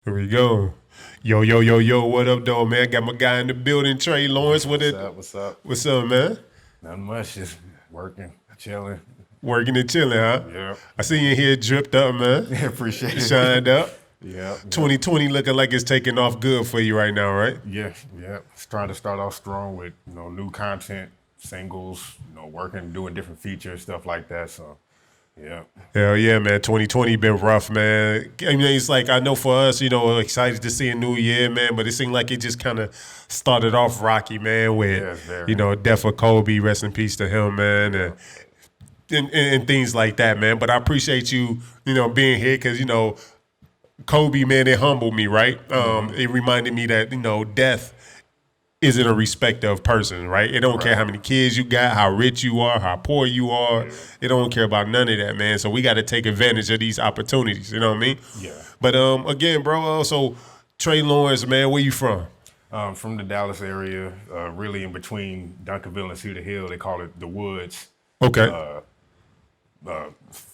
Here we go. Yo, yo, yo, yo, what up, though, man? Got my guy in the building, Trey Lawrence. What's up? What's up? What's up, man? Nothing much. Just working, chilling. Working and chilling, huh? Yep. I see you here dripped up, man. Appreciate it. Shined up. Yep. Yep. 2020 looking like it's taking off good for you right now, right? Yeah. Yeah. Just trying to start off strong with new content, singles, working, doing different features, stuff like that. So, yeah. Hell yeah, man. 2020 been rough, man. I mean, it's like, I know for us, excited to see a new year, man, but it seemed like it just kind of started off rocky, man, with, Yes, very. death of Kobe, rest in peace to him, man, Yeah. and things like that, man. But I appreciate you, being here because, Kobe, man, it humbled me, right? It reminded me that, death isn't a respect of person, right? It don't care how many kids you got, how rich you are, how poor you are. It don't care about none of that, man. So we got to take advantage of these opportunities. You know what I mean? Yeah. But again, bro. So Trey Lawrence, man, where you from? From the Dallas area, really in between Duncanville and Cedar Hill. They call it the Woods. Okay. uh,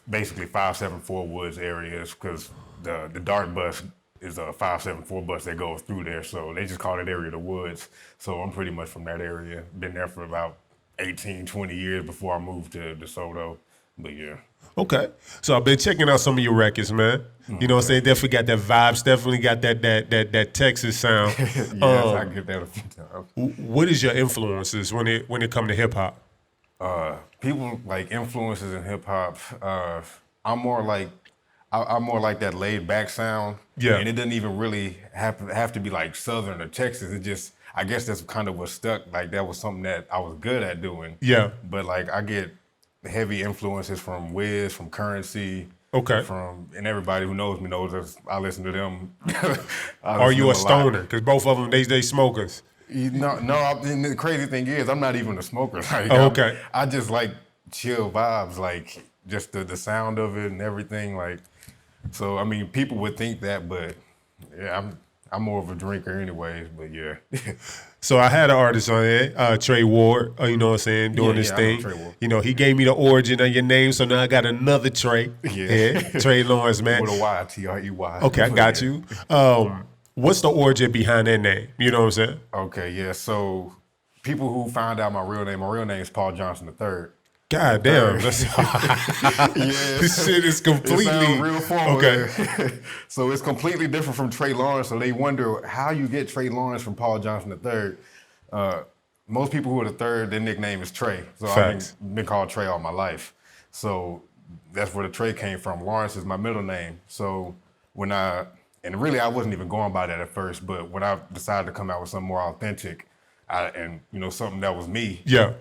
Basically 574 Woods areas because the Dart bus is a 574 bus that goes through there. So they just call that area the Woods. So I'm pretty much from that area. Been there for about 18, 20 years before I moved to DeSoto. But yeah. Okay. So I've been checking out some of your records, man. You know what I'm saying? Definitely got that vibes. Definitely got that Texas sound. Yes, I get that a few times. What is your influences when it come to hip hop? People like influences in hip hop. I'm more like I'm more like that laid back sound. Yeah. And it doesn't even really have to be like Southern or Texas. It just I guess that's kind of what stuck. Like that was something that I was good at doing. Yeah. But like I get heavy influences from Wiz, from Currency. Okay. And everybody who knows me knows that I listen to them. Are you a stoner? Because both of them they smokers. And the crazy thing is, I'm not even a smoker. Like, Okay. I just like chill vibes, like just the sound of it and everything. Like, so I mean, people would think that, but yeah, I'm more of a drinker anyways. But yeah, So I had an artist on there, Trey Ward, you know what I'm saying, doing this I know thing. Trey Ward. He gave me the origin of your name, so now I got another Trey. Yeah. Trey Lawrence, man. with a Y, Trey. Okay, I got you. What's the origin behind that name? You know what I'm saying? Okay, yeah. So people who found out my real name is Paul Johnson III. God damn. Yeah, This shit is it completely sounds real formal. okay. So it's completely different from Trey Lawrence. So they wonder how you get Trey Lawrence from Paul Johnson III. Most people who are the third, their nickname is Trey. So Facts. I've been called Trey all my life. So that's where the Trey came from. Lawrence is my middle name. So and really I wasn't even going by that at first, but when I decided to come out with something more authentic, something that was me, Yeah.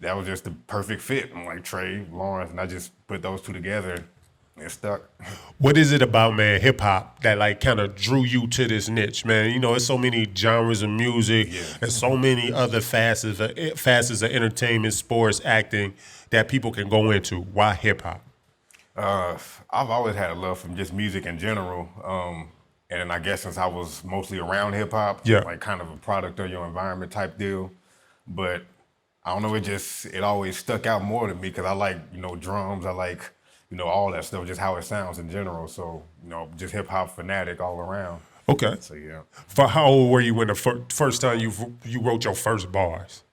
that was just the perfect fit. I'm like Trey, Lawrence, and I just put those two together and it stuck. What is it about, man, hip hop that like kind of drew you to this niche, man? There's so many genres of music and so many other facets of entertainment, sports, acting that people can go into. Why hip hop? I've always had a love for just music in general. And I guess since I was mostly around hip hop, Yeah. like kind of a product of your environment type deal. But I don't know, it always stuck out more to me because I like, drums, I like, all that stuff, just how it sounds in general. So, just hip hop fanatic all around. Okay. So yeah. For how old were you when the first time you wrote your first bars?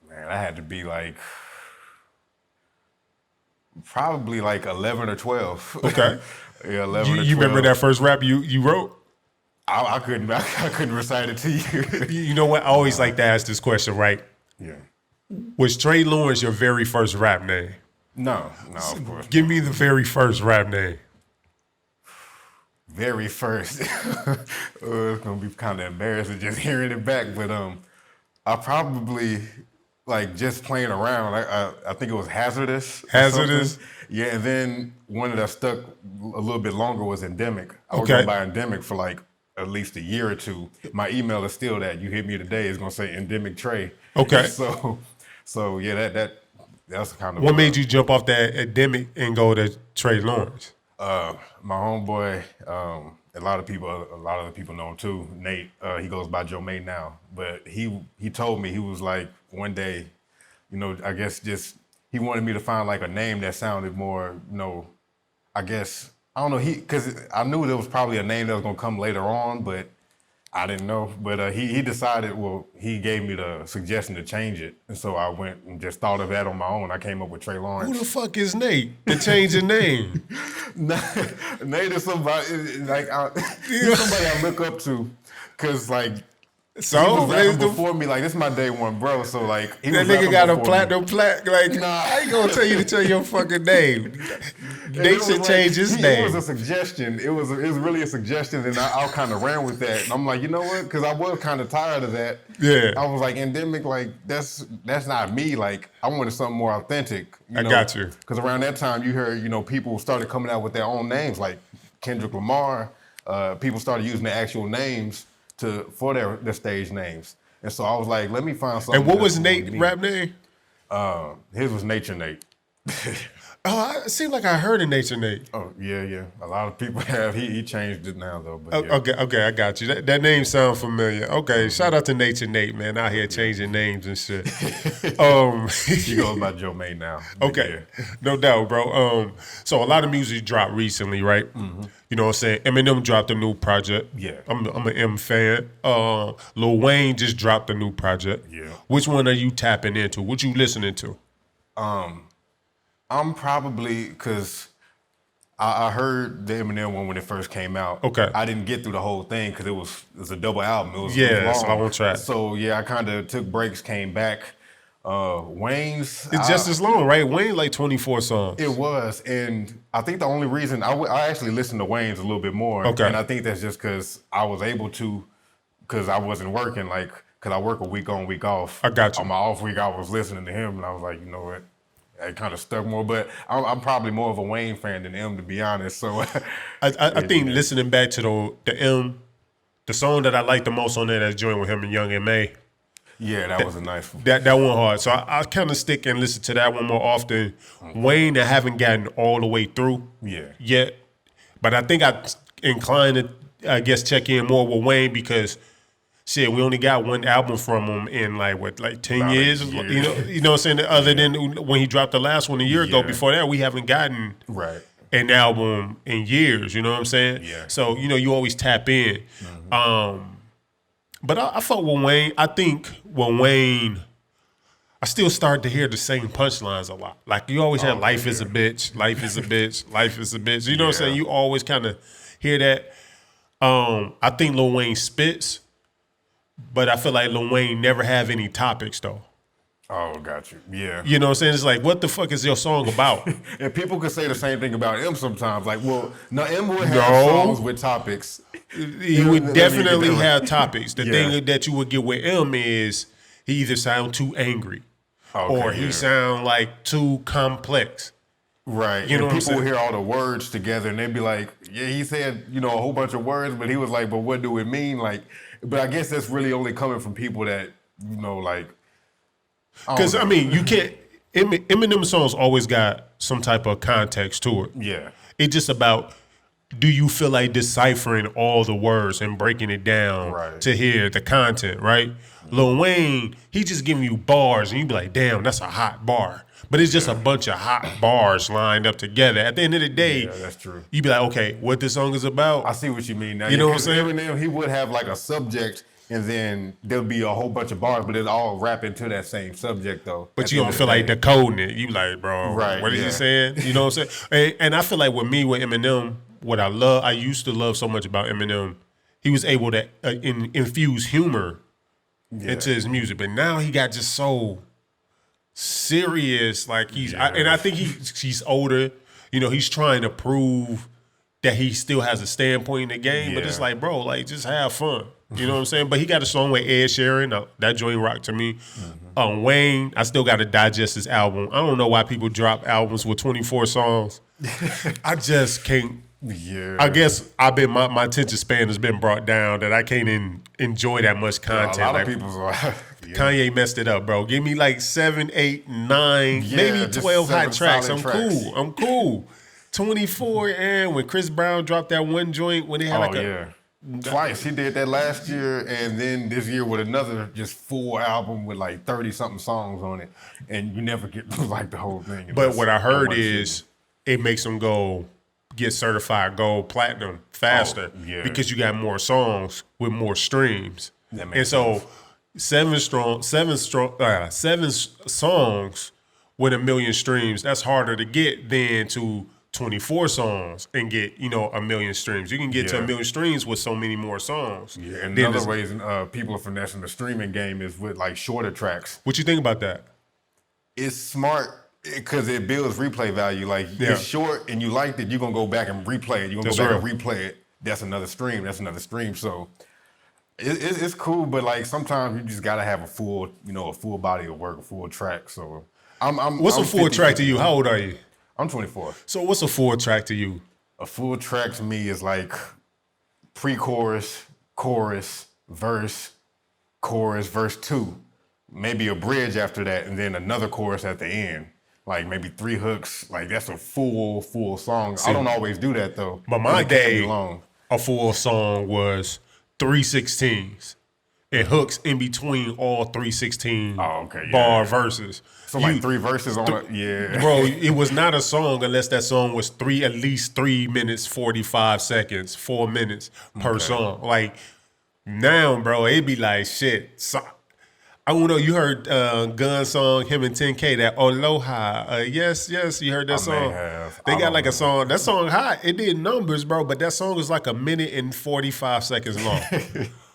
Man, I had to be like, probably like 11 or 12. Okay. Yeah, 11 or 12. You remember that first rap you wrote? I couldn't recite it to you. You know what? I always like to ask this question, right? Yeah. Was Trey Lawrence your very first rap name? No, of course. Give me the very first rap name. Very first. It's gonna be kind of embarrassing just hearing it back, but I probably like just playing around. I think it was hazardous. or Hazardous? something. Yeah, and then one that stuck a little bit longer was endemic. I was Okay. going by endemic for like at least a year or two. My email is still that. You hit me today. It's gonna say endemic Trey. Okay. So yeah, that's kind of What made you jump off that endemic and go to Trey Lawrence? My homeboy, a lot of the people know him too. Nate, he goes by Joe May now, but he told me, he was like, one day, I guess just he wanted me to find like a name that sounded more, I guess I don't know. Because I knew there was probably a name that was gonna come later on, but I didn't know. But he decided. Well, he gave me the suggestion to change it, and so I went and just thought of that on my own. I came up with Trey Who the Lawrence. fuck is Nate to change your name? Nate is somebody he's somebody I look up to, cause like. So He was rapping before me, like this is my day one, bro. So like he that was nigga got a before me. platinum plaque. Like, Nah. I ain't gonna tell you to change your fucking name. And They it was should like- change his It name. was a suggestion. It was really a suggestion, and I kind of ran with that. And I'm like, you know what? Because I was kind of tired of that. Yeah. I was like, endemic, like that's not me. Like I wanted something more authentic. I got you. Because around that time, you heard people started coming out with their own names, like Kendrick Lamar. People started using their actual names for their stage names. And so I was like, let me find something. And what was that's Nate's unique. rap name? His was Nature Nate. Oh, it seemed like I heard of Nature Nate. Oh, yeah. A lot of people have. He changed it now, though. But yeah. Okay, I got you. That name sounds familiar. Okay, shout out to Nature Nate, man, out here changing names and shit. He goes by Joe May now. But Okay, yeah. no doubt, bro. So a lot of music dropped recently, right? You know what I'm saying? Eminem dropped a new project. Yeah. I'm an M fan. Lil Wayne just dropped a new project. Yeah. Which one are you tapping into? What you listening to? I'm probably, because I heard the Eminem one when it first came out. Okay. I didn't get through the whole thing because it was a double album. It was it's long. a long track. So, yeah, I kind of took breaks, came back. Wayne's. It's just as long, right? Wayne like 24 songs. It was, and I think the only reason I actually listened to Wayne's a little bit more. Okay. And I think that's just because I was able to, because I wasn't working, because I work a week on, week off. I got you. On my off week, I was listening to him, and I was like, you know what? It kind of stuck more, but I'm probably more of a Wayne fan than him, to be honest. So I think listening back to the song that I like the most on there, that's joined with him and Young M.A., yeah, that was a nice one. that one hard. So I kind of stick and listen to that one more often. Wayne, I haven't gotten all the way through yet, but I think I inclined to, I guess, check in more with Wayne because, shit, we only got one album from him in like 10 About a years. year. You know what I'm saying? Other than when he dropped the last one a year ago. Yeah. Before that, we haven't gotten Right. an album in years. You know what I'm saying? Yeah. So you always tap in. But I fuck with Wayne. I think with Wayne, I still start to hear the same punchlines a lot. Like you always have "Life is a bitch, life is a bitch, life is a bitch." You know what I'm saying? You always kind of hear that. I think Lil Wayne spits, but I feel like Lil Wayne never have any topics though. Oh, got you. Yeah. You know what I'm saying? It's like, what the fuck is your song about? And people could say the same thing about M sometimes. Like, well, no, M would have No. songs with topics. He would definitely have topics. The Yeah. thing that you would get with M is he either sound too angry or he sound like too complex. Right. You know what I'm people saying? would hear all the words together and they'd be like, yeah, he said, a whole bunch of words, but he was like, but what do it mean? Like, but I guess that's really only coming from people that, like. Because, I mean, you can't, Eminem songs always got some type of context to it. Yeah. It's just about, do you feel like deciphering all the words and breaking it down Right. to hear the content, right? Lil Wayne, he just giving you bars and you be like, damn, that's a hot bar. But it's just a bunch of hot bars lined up together. At the end of the day, Yeah, that's true. you be like, okay, what this song is about. I see what you mean now. You know what I'm 'Cause saying? Eminem, he would have like a subject and then there'll be a whole bunch of bars, but it all wrap into that same subject though. But At you the don't end feel of the like day. decoding it. You like, bro, Right, what is yeah. he saying? You know what I'm saying? And I feel like with Eminem, what I used to love so much about Eminem, he was able to infuse humor into his music. But now he got just so serious. Like I think he's older. He's trying to prove that he still has a standpoint in the game. But it's Yeah. like, bro, like just have fun. You know what I'm saying? But he got a song with Ed Sheeran. That joint rock to me. Wayne, I still got to digest his album. I don't know why people drop albums with 24 songs. I just can't. Yeah. I guess my attention span has been brought down that I can't enjoy that much content. A lot Like, of people's yeah. Kanye messed it up, bro. Give me like 7, 8, 9, Yeah, maybe just 12 hot 7 tracks. solid I'm tracks. cool. I'm cool. 24, and when Chris Brown dropped that one joint when they had like yeah. Twice. He did that last year and then this year with another just full album with like 30-something songs on it. And you never get like the whole thing. But what I heard One is it makes them go get certified gold, platinum faster yeah. because you got more songs with more streams. That makes And so sense. seven songs with 1 million streams, that's harder to get than to 24 songs and get, 1 million streams. You can get to Yeah. 1 million streams with so many more songs. Yeah, and Then another this- reason people are finessing the streaming game is with like shorter tracks. What you think about that? It's smart because it builds replay value. Like Yeah. it's short and you liked it, you're gonna go back and replay it. You're gonna That's go back real. and replay it. That's another stream. That's another stream. So it's cool, but like sometimes you just gotta have a full body of work, a full track. So What's I'm a full track to 50-50. you? How old are you? I'm 24. So what's a full track to you? A full track to me is like pre-chorus, chorus, verse, verse 2, maybe a bridge after that, and then another chorus at the end. Like maybe 3 hooks. Like that's a full song. I don't always do that though. But my It can be day, long. a full song was 3/16s. It hooks in between all 3/16 Oh, okay, yeah. bar verses. So like 3 verses on it. Yeah. Bro, it was not a song unless that song was at least 3 minutes 45 seconds, 4 minutes per song. Like now, bro, it'd be like shit. So, I don't know. You heard Gun's song, him and 10K, that Aloha. Yes, you heard that I may song. have. They I got don't like a know. song. That song hot. It did numbers, bro. But that song is like 1 minute and 45 seconds long.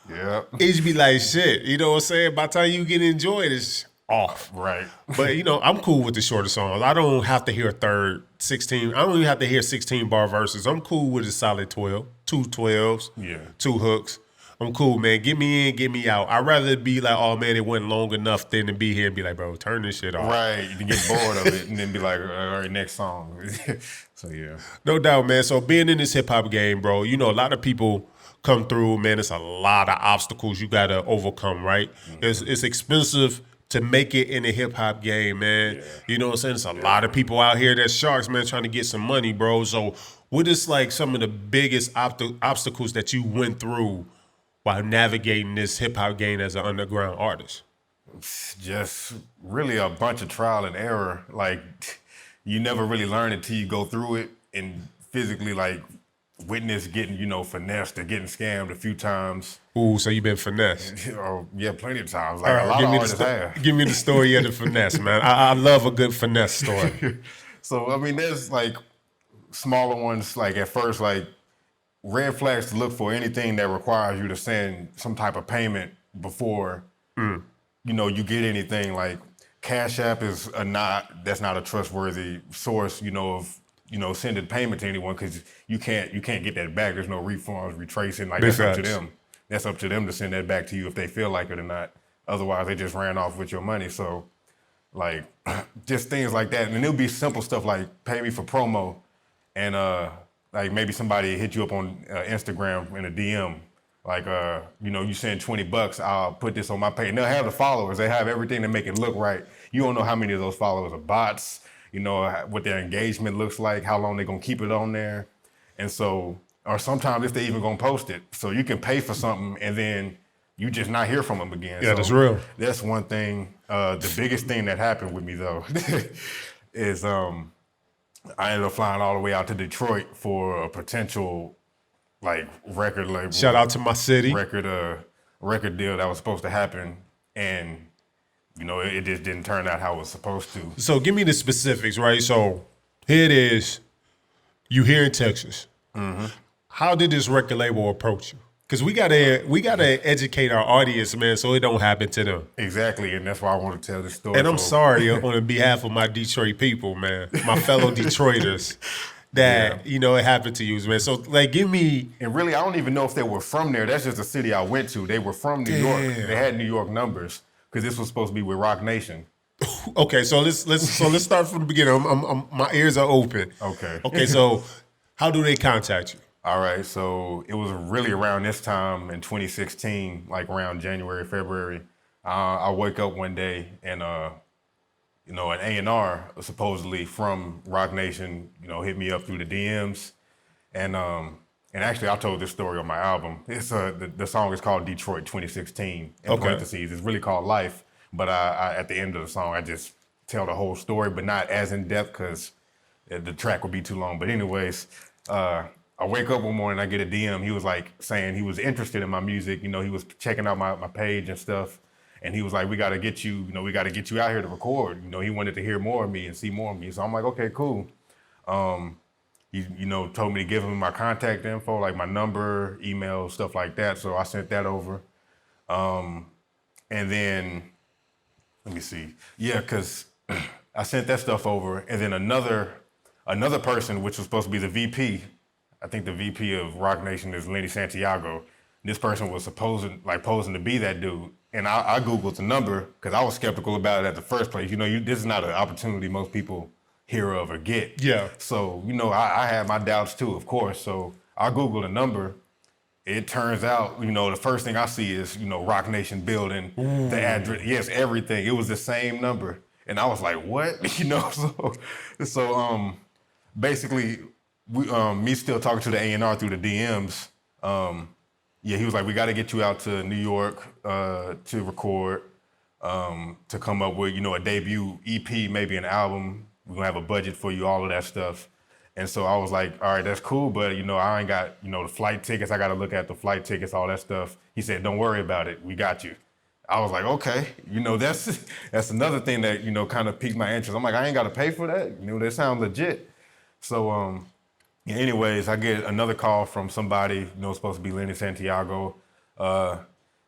Yeah. It'd be like shit. You know what I'm saying? By the time you get to enjoy it, it's off. Right. But I'm cool with the shorter songs. I don't have to hear a third 16. I don't even have to hear 16 bar verses. I'm cool with a solid 12, 2 12s, Yeah. 2 hooks. I'm cool, man. Get me in, get me out. I'd rather be like, oh man, it went long enough than to be here and be like, bro, turn this shit off. Right. You get bored of it and then be like, all right, next song. So yeah. No doubt, man. So being in this hip hop game, bro, a lot of people come through, man. It's a lot of obstacles you gotta overcome, right? Mm-hmm. It's expensive to make it in the hip hop game, man. You know what I'm saying? It's a lot of people out here that's sharks, man, trying to get some money, bro. So what is like some of the biggest obstacles that you went through while navigating this hip hop game as an underground artist? Just really a bunch of trial and error. Like you never really learn until you go through it and physically like witness getting, finessed or getting scammed a few times. Ooh, so you been finessed. Oh, yeah, plenty of times. Like All right, a lot of artists have. give me the story of the finesse, man. I love a good finesse story. So, I mean, there's like smaller ones, like at first, like red flags to look for anything that requires you to send some type of payment before, you get anything. Like Cash App is that's not a trustworthy source, of sending payment to anyone because you can't get that back. There's no refunds, retracing. Like Big that's up to facts. them. That's up to them to send that back to you if they feel like it or not. Otherwise, they just ran off with your money. So, like, just things like that. And it'll be simple stuff like pay me for promo, and like maybe somebody hit you up on Instagram in a DM. Like, you send $20, I'll put this on my page. And they'll have the followers. They have everything to make it look right. You don't know how many of those followers are bots. What their engagement looks like, how long they're gonna keep it on there. And so, or sometimes if they even gonna post it. So you can pay for something and then you just not hear from them again. Yeah, So that's real. That's one thing. The biggest thing that happened with me though is I ended up flying all the way out to Detroit for a potential like record label. Shout out to my city. Record deal that was supposed to happen. And it just didn't turn out how it was supposed to. So give me the specifics, right? So here it is. You here in Texas. Mm-hmm. How did this record label approach you? Because we gotta educate our audience, man, so it don't happen to them. Exactly, and that's why I want to tell this story. And I'm sorry on behalf of my Detroit people, man, my fellow Detroiters, that it happened to you, man. So like, give me. And really, I don't even know if they were from there. That's just the city I went to. They were from New York. They had New York numbers because this was supposed to be with Rock Nation. Okay, so let's start from the beginning. I'm my ears are open. Okay. Okay, so how do they contact you? All right, so it was really around this time in 2016, like around January, February. I wake up one day and an A&R supposedly from Rock Nation, hit me up through the DMs, and actually I told this story on my album. It's the song is called Detroit 2016 in parentheses. It's really called Life, but I at the end of the song I just tell the whole story, but not as in depth because the track would be too long. But anyways, I wake up one morning, I get a DM. He was like saying he was interested in my music. You know, he was checking out my page and stuff. And he was like, we got to get you, we got to get you out here to record. You know, he wanted to hear more of me and see more of me. So I'm like, okay, cool. He, told me to give him my contact info, like my number, email, stuff like that. So I sent that over. And then, let me see. Yeah, because I sent that stuff over. And then another person, which was supposed to be the VP, I think the VP of Rock Nation is Lenny Santiago. This person was posing to be that dude. And I Googled the number because I was skeptical about it at the first place. This is not an opportunity most people hear of or get. Yeah. So, I had my doubts too, of course. So I Googled the number. It turns out, the first thing I see is, Rock Nation building, the address, yes, everything. It was the same number. And I was like, what? So basically, me still talking to the A&R through the DMs. He was like, we got to get you out to New York to record, to come up with, a debut EP, maybe an album. We're going to have a budget for you, all of that stuff. And so I was like, all right, that's cool, but, I ain't got, the flight tickets. I got to look at the flight tickets, all that stuff. He said, don't worry about it. We got you. I was like, okay. That's another thing that, kind of piqued my interest. I'm like, I ain't got to pay for that. That sounds legit. So, anyways, I get another call from somebody, supposed to be Lenny Santiago.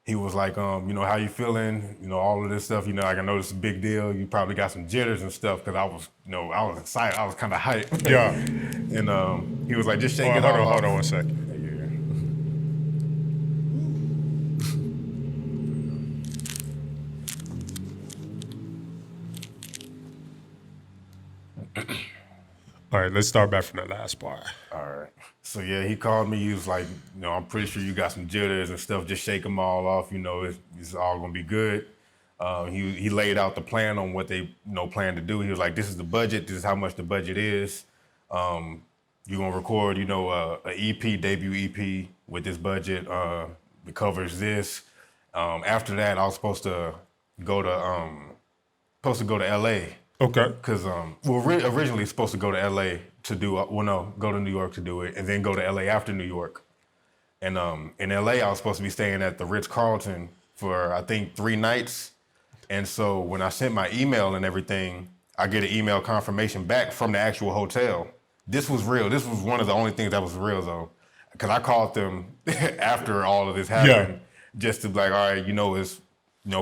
He was like, how you feeling? All of this stuff, like, I know this is a big deal. You probably got some jitters and stuff, because I was excited. I was kind of hyped. Yeah. And he was like, just shake it off. off. Hold on one second. All right, let's start back from the last part. All right. So, he called me. He was like, I'm pretty sure you got some jitters and stuff. Just shake them all off. It's all going to be good. He laid out the plan on what they, plan to do. He was like, this is the budget. This is how much the budget is. You're going to record, a EP, debut EP with this budget. It covers this. After that, I was supposed to go to LA. Okay. Because, originally supposed to go to LA to do, go to New York to do it, and then go to LA after New York. And in LA, I was supposed to be staying at the Ritz-Carlton for, I think, 3 nights. And so when I sent my email and everything, I get an email confirmation back from the actual hotel. This was real. This was one of the only things that was real, though. Because I called them after all of this happened, just to be like, all right, it's,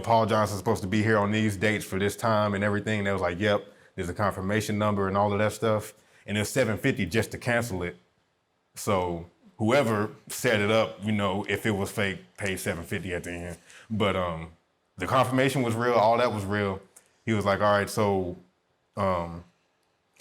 Paul Johnson's supposed to be here on these dates for this time and everything. And they was like, yep, there's a confirmation number and all of that stuff. And it's $750 just to cancel it. So whoever set it up, if it was fake, paid $750 at the end. But the confirmation was real. All that was real. He was like, all right, so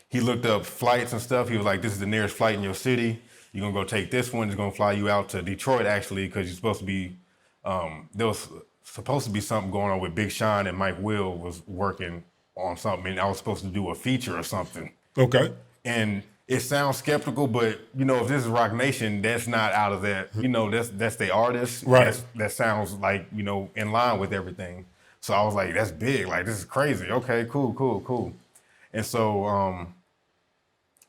he looked up flights and stuff. He was like, this is the nearest flight in your city. You're going to go take this one. It's going to fly you out to Detroit, actually, because you're supposed to be, there was supposed to be something going on with Big Sean, and Mike Will was working on something, and I was supposed to do a feature or something. Okay. And it sounds skeptical, but if this is Rock Nation, that's not out of that. That's the artist. Right. That sounds like in line with everything. So I was like, that's big. Like, this is crazy. Okay, cool. And so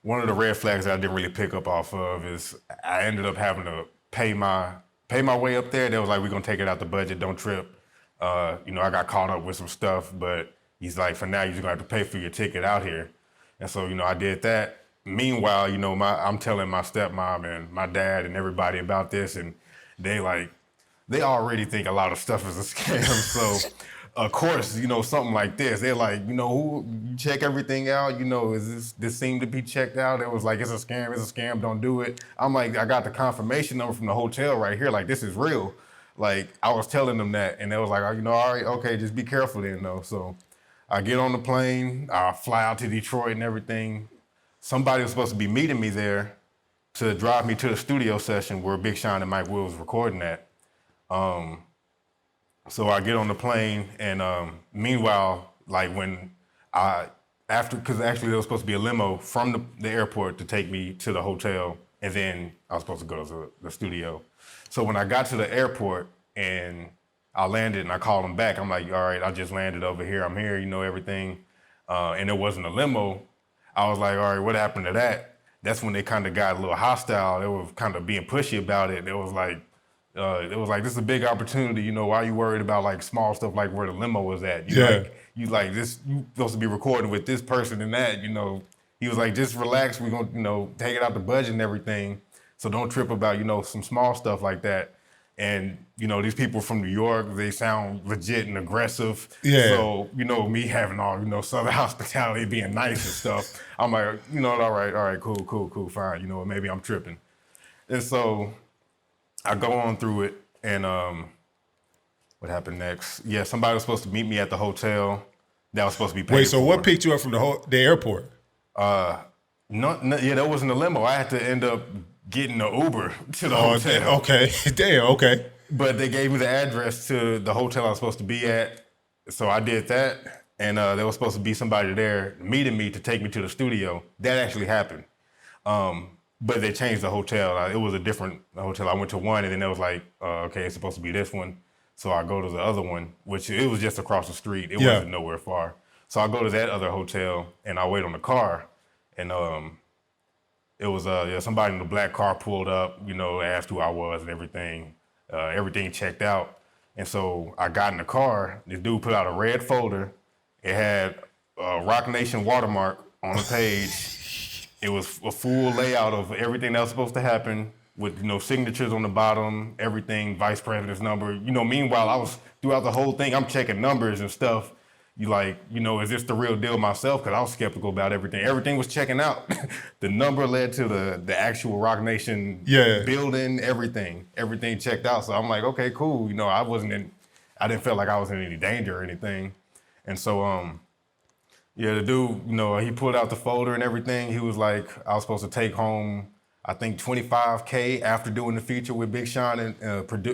one of the red flags that I didn't really pick up off of is I ended up having to pay my way up there. They was like, we're gonna take it out the budget. Don't trip. I got caught up with some stuff, but he's like, for now, you're just gonna have to pay for your ticket out here. And so, I did that. Meanwhile, I'm telling my stepmom and my dad and everybody about this, and they already think a lot of stuff is a scam. So, of course, something like this, they're like, who you check everything out? Is this seem to be checked out? It was like, it's a scam, don't do it. I'm like, I got the confirmation number from the hotel right here. Like, this is real. Like, I was telling them that, and they was like, all right, okay, just be careful then, though. So I get on the plane, I fly out to Detroit and everything. Somebody was supposed to be meeting me there to drive me to the studio session where Big Sean and Mike Will was recording at. So I get on the plane, and meanwhile, like because actually there was supposed to be a limo from the airport to take me to the hotel, and then I was supposed to go to the studio. So when I got to the airport and I landed and I called them back, I'm like, all right, I just landed over here. I'm here, everything. And there wasn't a limo. I was like, all right, what happened to that? that's when they kind of got a little hostile. They were kind of being pushy about it. It was like, this is a big opportunity. You know, why are you worried about like small stuff like where the limo was at? You like this. You supposed to be recording with this person and that. You know, he was like, just relax. We're gonna take it out the budget and everything. So don't trip about some small stuff like that. And these people from New York, they sound legit and aggressive. Yeah. So me having all Southern hospitality, being nice and stuff, I'm like, all right, cool, fine. Maybe I'm tripping. And so I go on through it, and what happened next? Yeah, somebody was supposed to meet me at the hotel. That was supposed to be paid. Wait, so for. what picked you up from the airport? No, that wasn't a limo. I had to end up getting an Uber to the hotel. Okay, damn, okay. But they gave me the address to the hotel I was supposed to be at, so I did that. And there was supposed to be somebody there meeting me to take me to the studio. That actually happened. But they changed the hotel. It was a different hotel. I went to one, and then it was like, okay, it's supposed to be this one. So I go to the other one, which it was just across the street. It wasn't nowhere far. So I go to that other hotel, and I wait on the car. And it was somebody in the black car pulled up, asked who I was and everything. Everything checked out. And so I got in the car. This dude put out a red folder. It had a Rock Nation watermark on the page. It was a full layout of everything that was supposed to happen with, signatures on the bottom, everything, vice president's number. Meanwhile, I was throughout the whole thing, I'm checking numbers and stuff. Is this the real deal myself? Because I was skeptical about everything. Everything was checking out. The number led to the actual Rock Nation building, everything. Everything checked out. So I'm like, okay, cool. I didn't feel like I was in any danger or anything. And so, the dude, he pulled out the folder and everything. He was like, I was supposed to take home, I think, $25K after doing the feature with Big Sean and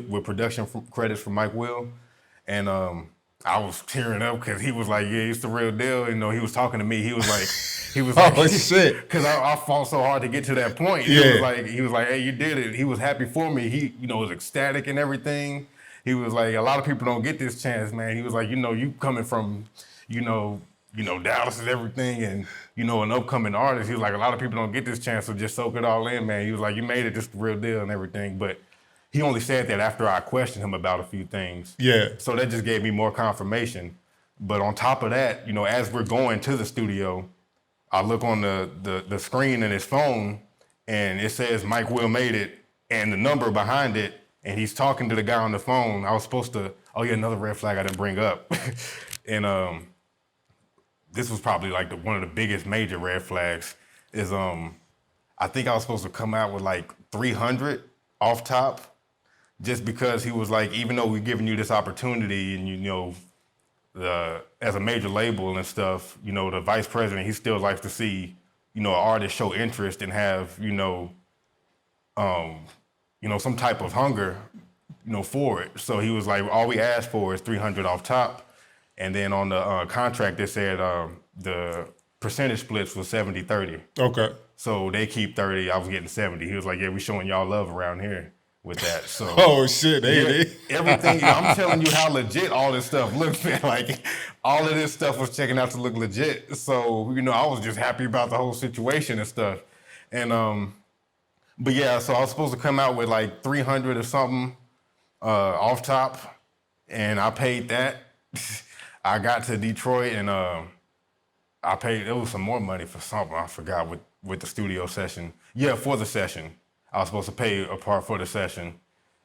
with production credits from Mike Will. And I was tearing up because he was like, yeah, it's the real deal. He was talking to me. He was like, oh, shit. Because I fought so hard to get to that point. He was like, hey, you did it. He was happy for me. He, was ecstatic and everything. He was like, a lot of people don't get this chance, man. He was like, you coming from, Dallas and everything, and an upcoming artist. He was like, a lot of people don't get this chance, so just soak it all in, man. He was like, you made it, just the real deal and everything. But he only said that after I questioned him about a few things. Yeah. So that just gave me more confirmation. But on top of that, as we're going to the studio, I look on the screen in his phone, and it says Mike Will made it, and the number behind it, and he's talking to the guy on the phone. I was supposed to, another red flag I didn't bring up. And this was probably like one of the biggest major red flags is I think I was supposed to come out with like 300 off top, just because he was like, even though we're giving you this opportunity and as a major label and stuff, the vice president, he still likes to see, an artist show interest and have, some type of hunger, for it. So he was like, all we asked for is 300 off top. And then on the contract, they said the percentage splits was 70-30. Okay. So they keep 30, I was getting 70. He was like, yeah, we showing y'all love around here with that. So oh, shit. Everything, I'm telling you how legit all this stuff looks, man. Like, all of this stuff was checking out to look legit. So, I was just happy about the whole situation and stuff. And, but yeah, so I was supposed to come out with like 300 or something off top, and I paid that. I got to Detroit, and I paid, it was some more money for something, I forgot, with the studio session. Yeah, for the session. I was supposed to pay a part for the session,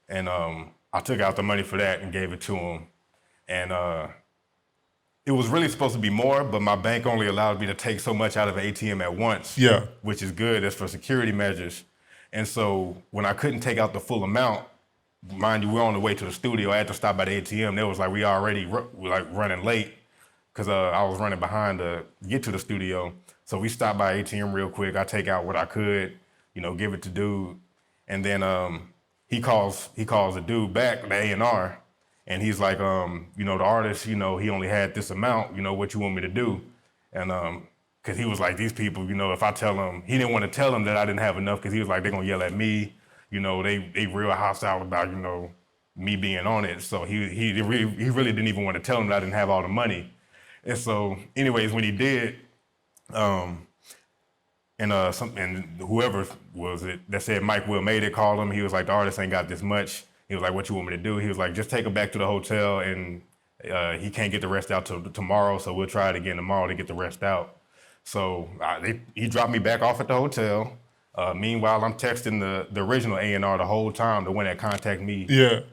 and I took out the money for that and gave it to him. And it was really supposed to be more, but my bank only allowed me to take so much out of the ATM at once. Yeah. Which is good, that's for security measures. And so when I couldn't take out the full amount, mind you, we're on the way to the studio. I had to stop by the ATM. They was like, we already running late because I was running behind to get to the studio. So we stopped by ATM real quick. I take out what I could, give it to dude. And then he calls the dude back, the A&R, and he's like, the artist, he only had this amount, what you want me to do? And because he was like, these people, if I tell them, he didn't want to tell them that I didn't have enough because he was like, they're going to yell at me. They real hostile about, me being on it. So he really didn't even want to tell them that I didn't have all the money. And so anyways, when he did, And whoever was it that said Mike Will made it called him. He was like, the artist ain't got this much. He was like, what you want me to do? He was like, just take him back to the hotel, and he can't get the rest out till tomorrow, so we'll try it again tomorrow to get the rest out. So he dropped me back off at the hotel. Meanwhile, I'm texting the original A&R the whole time, the one that contacted me in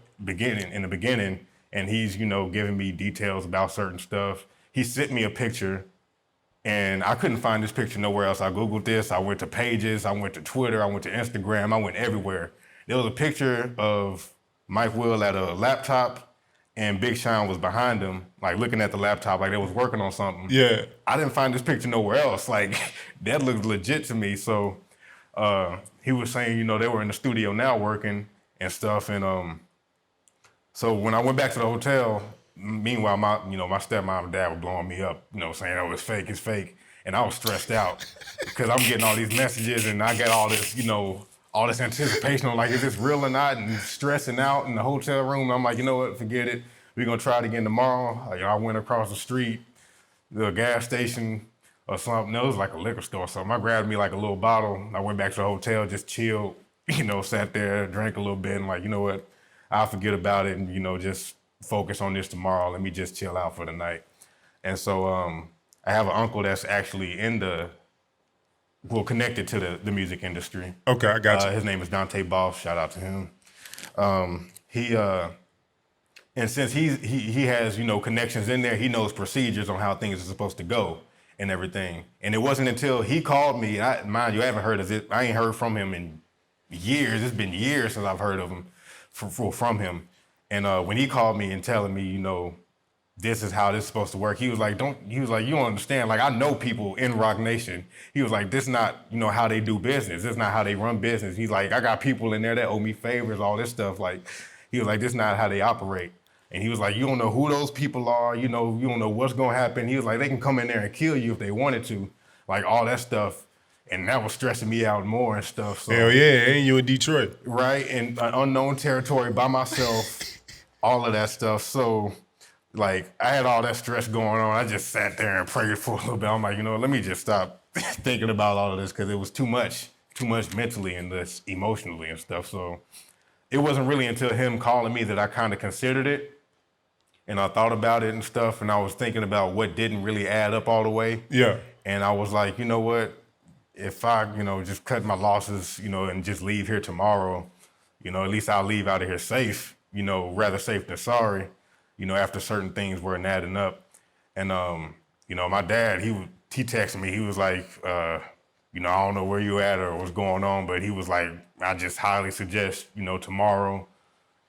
the beginning, and he's, giving me details about certain stuff. He sent me a picture, and I couldn't find this picture nowhere else. I Googled this. I went to Pages. I went to Twitter. I went to Instagram. I went everywhere. There was a picture of Mike Will at a laptop, and Big Sean was behind him, like looking at the laptop, like they was working on something. Yeah. I didn't find this picture nowhere else. Like, that looked legit to me. So he was saying, they were in the studio now working and stuff. And so when I went back to the hotel, meanwhile, my stepmom and dad were blowing me up, saying, oh, it's fake. And I was stressed out because I'm getting all these messages, and I got all this, all this anticipation on, like, is this real or not? And stressing out in the hotel room. I'm like, you know what, forget it. We're going to try it again tomorrow. I went across the street, the gas station or something. No, it was like a liquor store or something. I grabbed me like a little bottle. I went back to the hotel, just chilled, sat there, drank a little bit, and like, you know what, I'll forget about it and, just focus on this tomorrow. Let me just chill out for the night. And so I have an uncle that's actually connected to the music industry. Okay, I got you. His name is Dante Boss. Shout out to him. And since he has, connections in there, he knows procedures on how things are supposed to go and everything. And it wasn't until he called me, mind you, I haven't heard of it. I ain't heard from him in years. It's been years since I've heard of him from him. And when he called me and telling me, this is how this is supposed to work, he was like, you don't understand. Like, I know people in Rock Nation. He was like, this not, how they do business. This is not how they run business. He's like, I got people in there that owe me favors, all this stuff. Like, he was like, this is not how they operate. And he was like, you don't know who those people are. You don't know what's going to happen. He was like, they can come in there and kill you if they wanted to. Like, all that stuff. And that was stressing me out more and stuff. So, hell yeah, ain't you in Detroit? Right, in an unknown territory by myself, all of that stuff. So, like, I had all that stress going on. I just sat there and prayed for a little bit. I'm like, let me just stop thinking about all of this because it was too much mentally and this emotionally and stuff. So it wasn't really until him calling me that I kind of considered it. And I thought about it and stuff, and I was thinking about what didn't really add up all the way. Yeah. And I was like, you know what? If I, just cut my losses, and just leave here tomorrow, at least I'll leave out of here safe, rather safe than sorry, after certain things weren't adding up. And, my dad, he texted me. He was like, I don't know where you at or what's going on, but he was like, I just highly suggest, tomorrow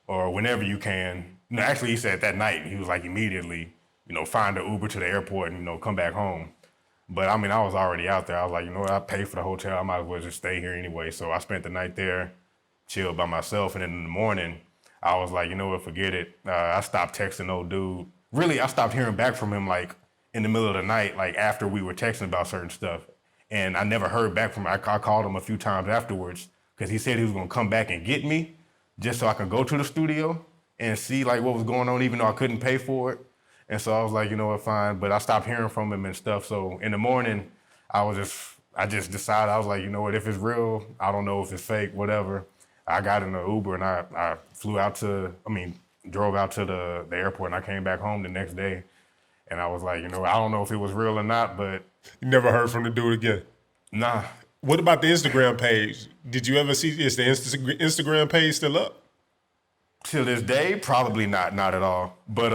or whenever you can. No, actually, he said that night. He was like, immediately, find an Uber to the airport and, come back home. But I mean, I was already out there. I was like, I paid for the hotel. I might as well just stay here anyway. So I spent the night there, chilled by myself. And then in the morning, I was like, forget it. I stopped texting old dude. Really, I stopped hearing back from him like in the middle of the night, like after we were texting about certain stuff. And I never heard back from him. I called him a few times afterwards because he said he was going to come back and get me just so I could go to the studio and see like what was going on, even though I couldn't pay for it. And so I was like, fine. But I stopped hearing from him and stuff. So in the morning, I just decided, I was like, if it's real, I don't know if it's fake, whatever. I got in the Uber and I drove out to the airport, and I came back home the next day. And I was like, I don't know if it was real or not, but. You never heard from the dude again? Nah. What about the Instagram page? Did you ever see, is the Instagram page still up? Till this day, probably not at all. But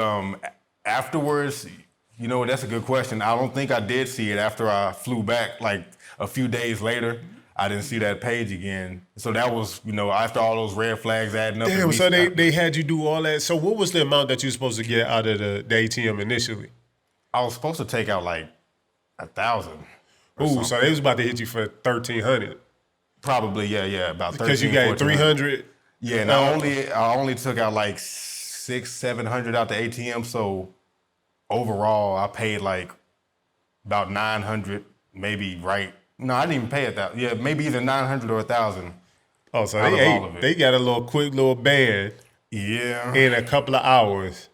afterwards, that's a good question. I don't think I did see it after I flew back, like a few days later. I didn't see that page again. So that was, after all those red flags adding up. Damn, so they had you do all that. So what was the amount that you were supposed to get out of the ATM initially? I was supposed to take out like 1,000. Ooh, so they was about to hit you for 1,300. Probably, yeah, about 1,300. Because you got 300. Yeah, and I only took out like 600-700 out the ATM. So overall, I paid like about 900, maybe, right? No, I didn't even pay it that. Yeah, maybe either 900 or 1,000. Oh, so they got a quick little band. Yeah. In a couple of hours.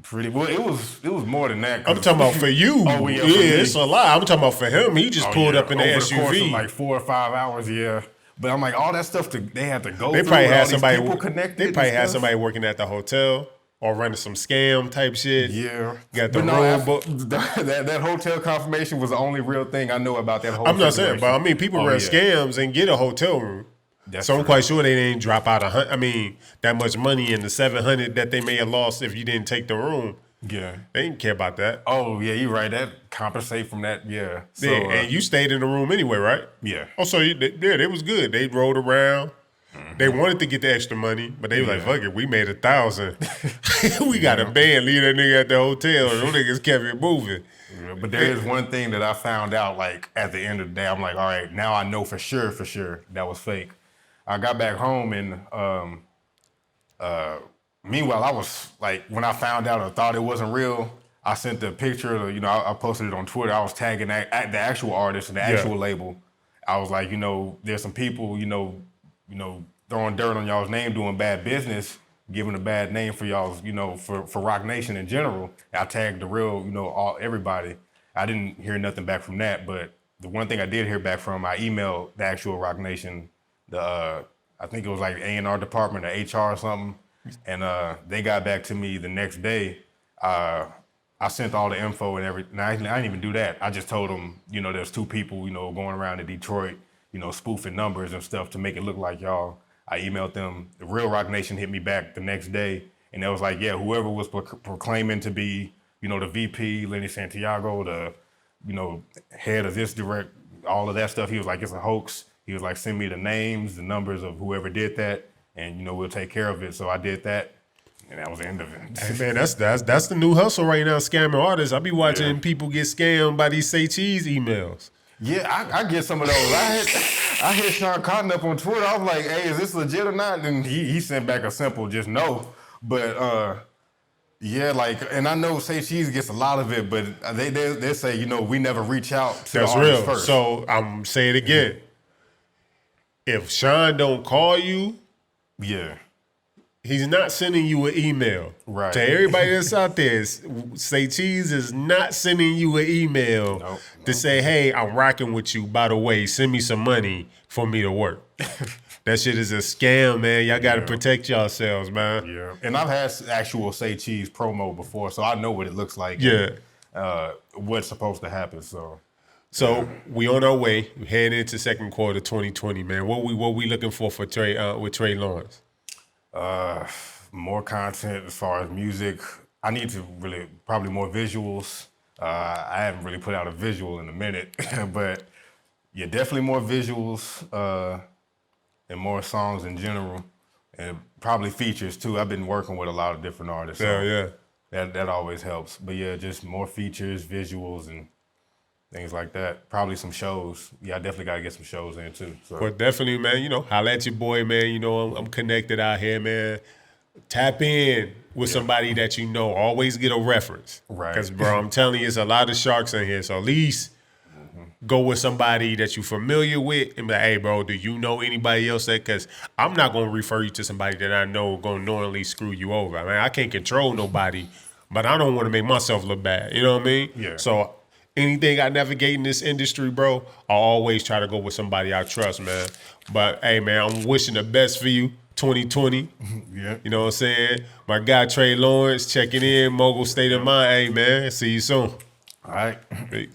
Pretty well. It was more than that. I'm talking about for you. Oh yeah, yeah, it's a lot. I'm talking about for him. He just pulled up in the over SUV. the course of like 4 or 5 hours. Yeah, but I'm like all that stuff they had to go They through. probably With had all somebody. these people connected. They probably and had stuff. somebody working at the hotel or running some scam type shit. Yeah, Got the but room book. that hotel confirmation was the only real thing I know about that whole. I'm not saying, situation. but I mean, people run yeah. scams and get a hotel room. That's So I'm true. quite sure they didn't drop out that much money in the $700 that they may have lost if you didn't take the room. Yeah. They didn't care about that. Oh yeah, you're right. That compensate from that. Yeah. So, Yeah, and you stayed in the room anyway, right? Yeah. Oh, so it was good. They rode around. They wanted to get the extra money, but they were like, "Fuck it, we made $1,000. We got a band, leave that nigga at the hotel. Those niggas kept it moving." Yeah, but there is one thing that I found out, like, at the end of the day, I'm like, all right, now I know for sure that was fake. I got back home and meanwhile, I was like, when I found out or thought it wasn't real, I sent the picture, I posted it on Twitter. I was tagging the actual artist and the actual label. I was like, there's some people, throwing dirt on y'all's name, doing bad business, giving a bad name for y'all's, for Rock Nation in general. I tagged the real, everybody. I didn't hear nothing back from that, but the one thing I did hear back from, I emailed the actual Rock Nation, I think it was like A&R department or HR or something, and they got back to me the next day. I sent all the info and everything. I didn't even do that. I just told them, there's 2 people, going around in Detroit, spoofing numbers and stuff to make it look like y'all. I emailed them. The real Rock Nation hit me back the next day, and it was like, yeah, whoever was proclaiming to be, the VP, Lenny Santiago, the, head of this direct, all of that stuff, he was like, it's a hoax. He was like, send me the names, the numbers of whoever did that, and, we'll take care of it. So I did that, and that was the end of it. Hey man, that's the new hustle right now, scamming artists. I be watching people get scammed by these Say Cheese emails. Yeah, I get some of those. I hit Sean Cotton up on Twitter. I was like, hey, is this legit or not? And he sent back a simple just no. But yeah, like, and I know Say Cheese gets a lot of it, but they say, we never reach out to That's the artist real. first. So I'm saying it again. If Sean don't call you, yeah. he's not sending you an email. Right. To everybody that's out there, Say Cheese is not sending you an email to say, hey, I'm rocking with you. By the way, send me some money for me to work. That shit is a scam, man. Y'all got to protect yourselves, man. Yeah. And I've had actual Say Cheese promo before, so I know what it looks like. Yeah. And, what's supposed to happen, so. So we on our way. We heading into second quarter 2020, man. What we looking for Trey with Trey Lawrence? More content as far as music. I need to really, probably more visuals. I haven't really put out a visual in a minute, but yeah, definitely more visuals and more songs in general, and probably features too. I've been working with a lot of different artists. So Yeah. that always helps. But yeah, just more features, visuals, and things like that. Probably some shows. Yeah, I definitely got to get some shows in too. So. Well, definitely, man. Holla at your boy, man. I'm connected out here, man. Tap in with somebody that always get a reference. Right. Because, bro, I'm telling you, it's a lot of sharks in here. So at least go with somebody that you're familiar with and be like, hey, bro, do you know anybody else that? Because I'm not going to refer you to somebody that I know going to knowingly screw you over. I mean, I can't control nobody, but I don't want to make myself look bad. You know what I mean? Yeah. So anything I navigate in this industry, bro, I always try to go with somebody I trust, man. But, hey, man, I'm wishing the best for you. 2020. Yeah. You know what I'm saying? My guy Trey Lawrence checking in, Mogul State of Mind. Hey, man, see you soon. All right. Peace.